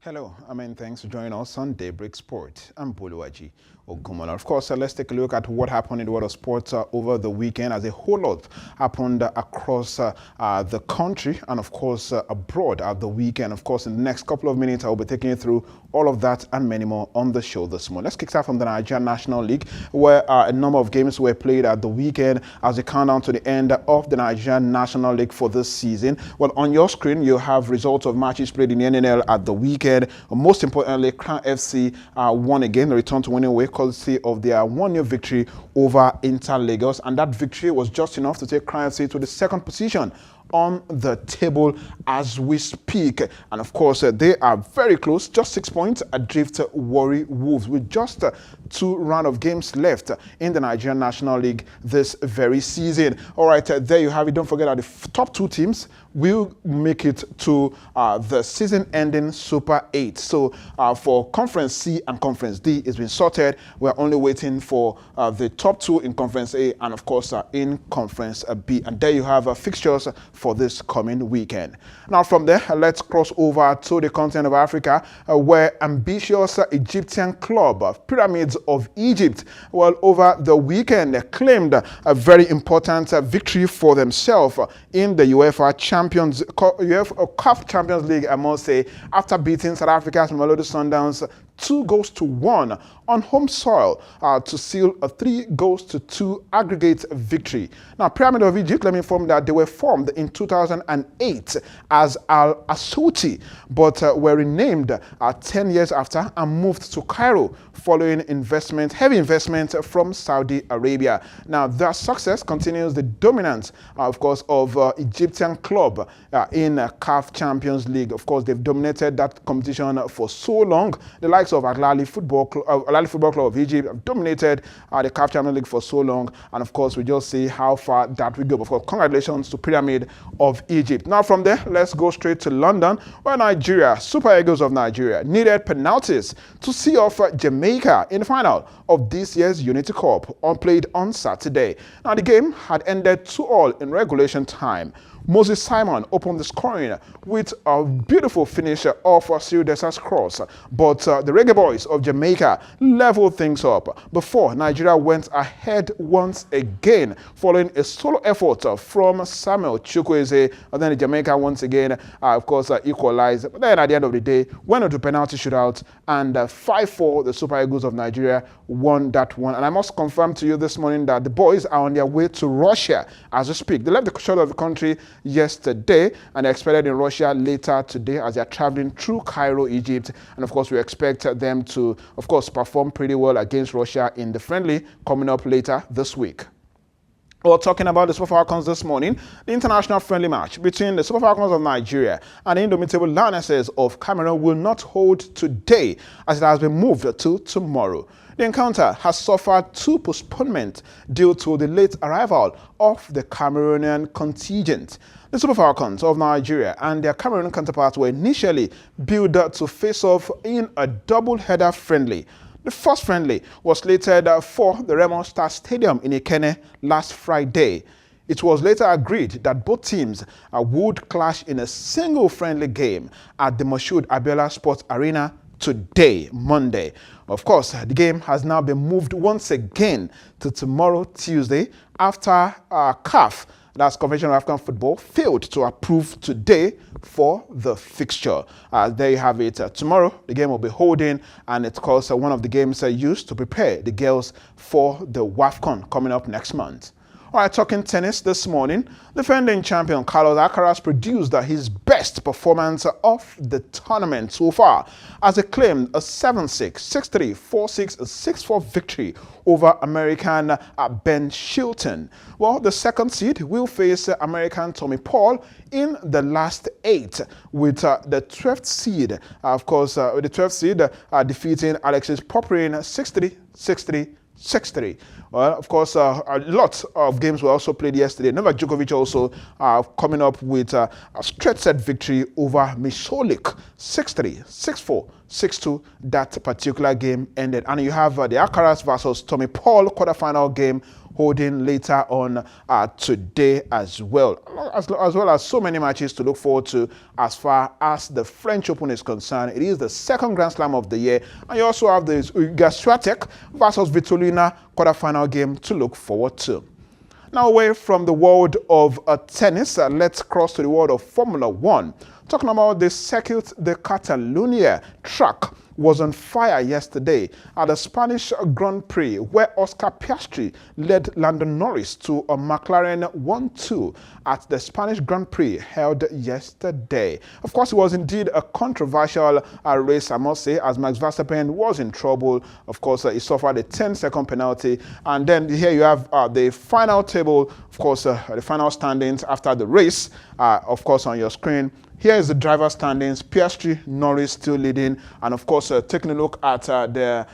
Hello, thanks for joining us on Daybreak Sports. I'm Boluwaji Ogumola. Of course, let's take a look at what happened in the world of sports over the weekend, as a whole lot happened across the country and, of course, abroad at the weekend. Of course, in the next couple of minutes, I'll be taking you through all of that and many more on the show this morning. Let's kick start from the Nigerian National League, where a number of games were played at the weekend as we count down to the end of the Nigerian National League for this season. Well, on your screen, you have results of matches played in the NNL at the weekend. Most importantly, Crown FC won again, the return to winning way, courtesy of their 1-0 victory over Inter Lagos, and that victory was just enough to take Crown FC to the second position on the table as we speak. And of course, they are very close, just 6 points adrift Warri Wolves, with just 2 rounds of games left in the Nigerian National League this very season. All right, there you have it. Don't forget that the top 2 teams will make it to the season-ending Super 8. So for Conference C and Conference D, it's been sorted. We're only waiting for the top 2 in Conference A and, of course, in Conference B. And there you have fixtures for this coming weekend. Now, from there, let's cross over to the continent of Africa, where ambitious Egyptian club Pyramids of Egypt, well, over the weekend, claimed a very important victory for themselves in the UEFA CAF Champions League, I must say, after beating South Africa's Mamelodi Sundowns 2-1 on home soil to seal a 3-2 aggregate victory. Now, Pyramid of Egypt, let me inform that they were formed in 2008 as Al Asuti, but were renamed 10 years after and moved to Cairo following heavy investment from Saudi Arabia. Now, their success continues the dominance, of course, of Egyptian club in CAF Champions League. Of course, they've dominated that competition for so long. The likes of Al Ahly Football Club of Egypt have dominated the CAF Champions League for so long, and of course we just see how far that will go. Of course, congratulations to Pyramid of Egypt. Now from there, let's go straight to London, where Nigeria, Super Eagles of Nigeria, needed penalties to see off Jamaica in the final of this year's Unity Cup, played on Saturday. Now the game had ended 2-2 in regulation time. Moses Simon opened the scoring with a beautiful finish off Cyril Dessa's cross, but the Reggae Boys of Jamaica leveled things up before Nigeria went ahead once again following a solo effort from Samuel Chukwueze, and then Jamaica once again, of course, equalized. But then at the end of the day, went into penalty shootout, and 5-4, the Super Eagles of Nigeria won that one. And I must confirm to you this morning that the boys are on their way to Russia as we speak. They left the shore of the country yesterday and are expected in Russia later today as they are traveling through Cairo, Egypt. And of course, we expect them to, of course, perform pretty well against Russia in the friendly coming up later this week. Well, talking about the Super Falcons this morning, the international friendly match between the Super Falcons of Nigeria and the Indomitable Lionesses of Cameroon will not hold today, as it has been moved to tomorrow. The encounter has suffered 2 postponements due to the late arrival of the Cameroonian contingent. The Super Falcons of Nigeria and their Cameroonian counterparts were initially billed to face off in a double-header friendly. The first friendly was slated for the Remo Star Stadium in Ikenne last Friday. It was later agreed that both teams would clash in a single friendly game at the Moshood Abiola Sports Arena today, Monday. Of course, the game has now been moved once again to tomorrow, Tuesday, after CAF, that's Convention of African Football, failed to approve today for the fixture. There you have it. Tomorrow, the game will be holding, and it's course one of the games used to prepare the girls for the WAFCON coming up next month. All right, talking tennis this morning, defending champion Carlos Alcaraz produced his best performance of the tournament so far as he claimed a 7-6, 6-3, 4-6, 6-4 victory over American Ben Shelton. Well, the second seed will face American Tommy Paul in the last 8, with the 12th seed, of course, with the 12th seed defeating Alexis Popyrin 6-3, 6-3, 6-3. Well, of course, a lot of games were also played yesterday. Novak Djokovic also coming up with a straight set victory over Misolik, 6-3, 6-4, 6-2. That particular game ended. And you have the Alcaraz versus Tommy Paul quarterfinal game holding later on today as well as so many matches to look forward to as far as the French Open is concerned. It is the second Grand Slam of the year, and you also have the Iga Swiatek versus Vitolina quarterfinal game to look forward to. Now, away from the world of tennis, let's cross to the world of Formula One. Talking about the Circuit de Catalunya track was on fire yesterday at the Spanish Grand Prix, where Oscar Piastri led Lando Norris to a McLaren 1-2 at the Spanish Grand Prix held yesterday. Of course, it was indeed a controversial race, I must say, as Max Verstappen was in trouble. Of course, he suffered a 10-second penalty. And then here you have the final table, of course, the final standings after the race, of course, on your screen. Here is the driver standings. Piastri, Norris still leading, and of course, taking a look at the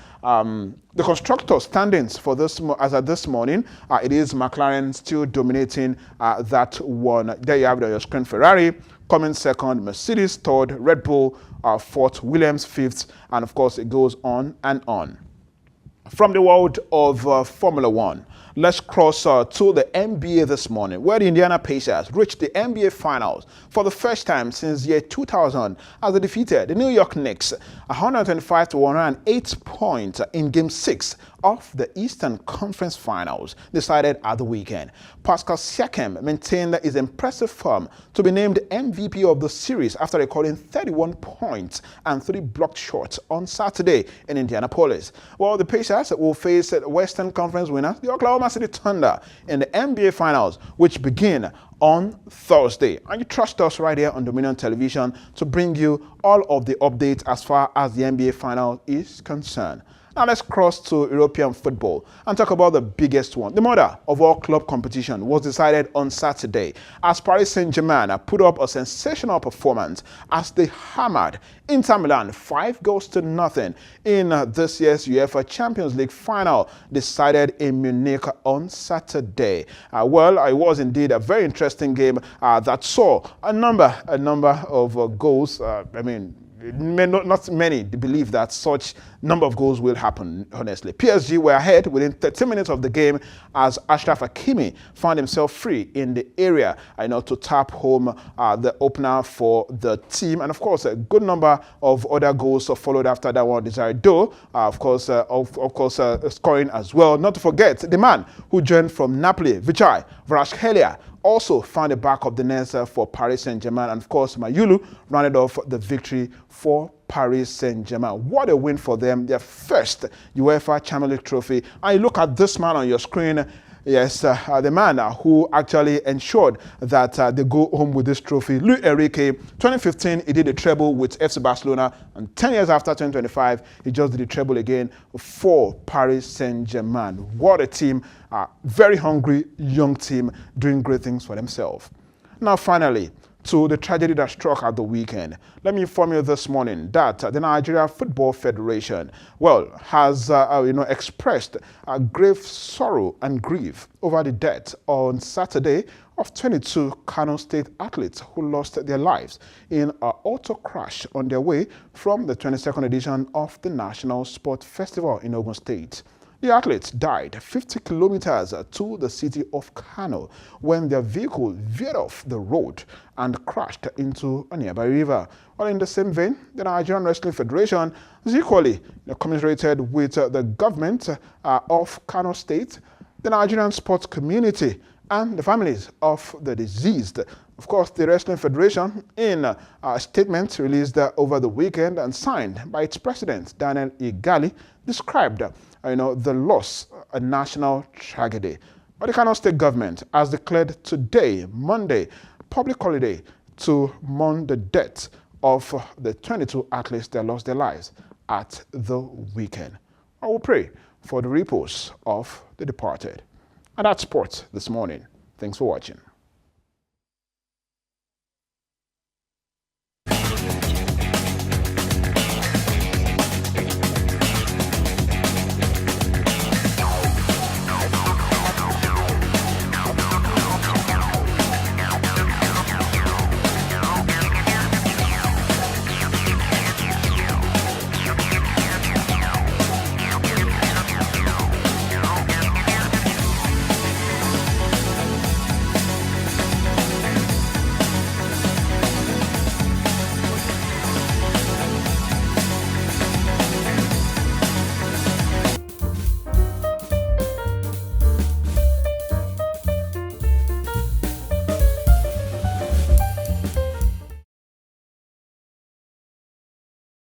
constructor standings for this as of this morning. It is McLaren still dominating that one. There you have it on your screen. Ferrari coming second, Mercedes third, Red Bull fourth, Williams fifth, and of course, it goes on and on. From the world of Formula One, let's cross to the NBA this morning, where the Indiana Pacers reached the NBA Finals for the first time since year 2000 as they defeated the New York Knicks 125-108 points in Game 6 of the Eastern Conference Finals, decided at the weekend. Pascal Siakam maintained his impressive form to be named MVP of the series after recording 31 points and 3 blocked shots on Saturday in Indianapolis. Well, the Pacers will face Western Conference winners, the Oklahoma City Thunder, in the NBA Finals, which begin on Thursday. And you trust us right here on Dominion Television to bring you all of the updates as far as the NBA Final is concerned. Now let's cross to European football and talk about the biggest one. The mother of all club competition was decided on Saturday as Paris Saint-Germain put up a sensational performance as they hammered Inter Milan 5-0 in this year's UEFA Champions League final, decided in Munich on Saturday. Well, it was indeed a very interesting game that saw a number of goals. Not many believe that such number of goals will happen, honestly. PSG were ahead within 30 minutes of the game as Achraf Hakimi found himself free in the area, to tap home the opener for the team. And of course, a good number of other goals followed after that one. Desire Doe, scoring as well. Not to forget the man who joined from Napoli, Vijay Kvaratskhelia, also found the back of the net for Paris Saint-Germain. And of course, Mayulu rounded off the victory for Paris Saint-Germain. What a win for them, their first UEFA Champions League trophy. And you look at this man on your screen. Yes, the man who actually ensured that they go home with this trophy, Luis Enrique. 2015, he did the treble with FC Barcelona, and 10 years after 2025, he just did the treble again for Paris Saint-Germain. What a team, very hungry young team doing great things for themselves. Now, finally, to the tragedy that struck at the weekend. Let me inform you this morning that the Nigeria Football Federation, has expressed a grave sorrow and grief over the death on Saturday of 22 Kano State athletes who lost their lives in an auto crash on their way from the 22nd edition of the National Sport Festival in Ogun State. The athletes died 50 kilometers to the city of Kano when their vehicle veered off the road and crashed into a nearby river. Well, in the same vein, the Nigerian Wrestling Federation is equally commiserated with the government of Kano State, the Nigerian sports community, and the families of the deceased. Of course, the Wrestling Federation, in a statement released over the weekend and signed by its president, Daniel Igali, described the loss a national tragedy. But the Kano State government has declared today, Monday, public holiday to mourn the death of the 22 athletes that lost their lives at the weekend. I will pray for the repose of the departed. And that's sports this morning. Thanks for watching.